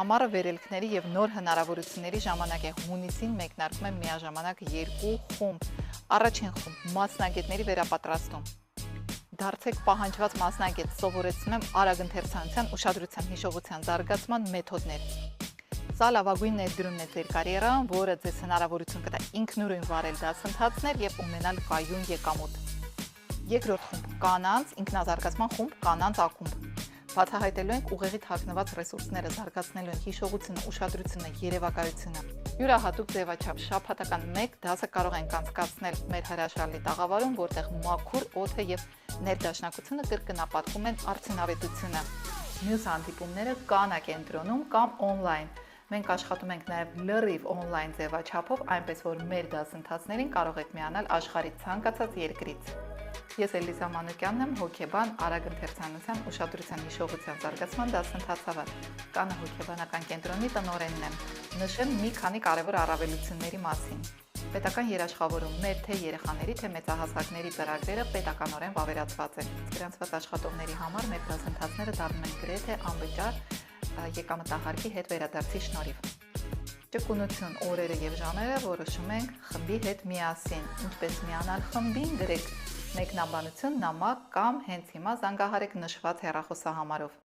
Ամառը վերելքների և նոր հնարավորությունների ժամանակ է։ Հունիսին մեկնարկում է միաժամանակ 2 խումբ։ Առաջին խումբ՝ մասնագետների վերապատրաստում։ Դարձեք պահանջված մասնագետ, սովորեցնում եմ արագ ընթերցանության, ուշադրության, հիշողության զարգացման մեթոդներ։ Սա լավագույն ներդրումն է ձեր կարիերայում, որը ձեզ հնարավորություն կտա ինքնուրույն վարել դասընթացներ և ունենալ կայուն եկամուտ։ Երկրորդ խումբ՝ կանանց ինքնազարգացման խումբ, կանանց ակումբ։ Բացահայտելու ենք ուղեղի թաքնված ռեսուրսները, զարգացնելու ենք հիշողությունը, ուշադրությունը, երևակայությունը։ Յուրահատուկ ձևաչափ շաբաթական 1 դասը կարող ենք անցկացնել մեր հրաշալի տաղավարում, որտեղ մաքուր օդը և ներդաշնակությունը կրկնապատկում են արդյունավետությունը։ Մյուս հանդիպումները կանակենտրոնում կամ օնլայն։ Մենք աշխատում ենք նաև լրիվ օնլայն ձևաչափով, այնպես որ մեր դասընթացներին կարող եք միանալ աշխարհի ցանկացած երկրից։ Ես Էլիզա Մանուկյանն եմ, հոգեբան, արագ ընթերցանության, ուշադրության, հիշողության զարգացման դասընթացավար, Կանը հոգեբանական կենտրոնի տնօրենն եմ։ Նշեմ մի քանի կարևոր առավելությունների մասին։ Պետական երաշխավորում մեր թե երեխաների, թե մեծահասակների ծրագրերը պետականորեն վավերացված են։ Գրանցված աշխատողների համար մեր դասընթացները դառնում են գրեթե անվճար եկամտահարկի հետ վերադարձի շնորհիվ։ Ճկունություն, օրերը և ժամերը որոշում ենք խմբի հետ միասին։ Ինչպես միանալ խմբին, գրեք մեկնաբանություն, նամակ կամ հենց հիմա զանգահարեք նշված հեռախոսահամարով։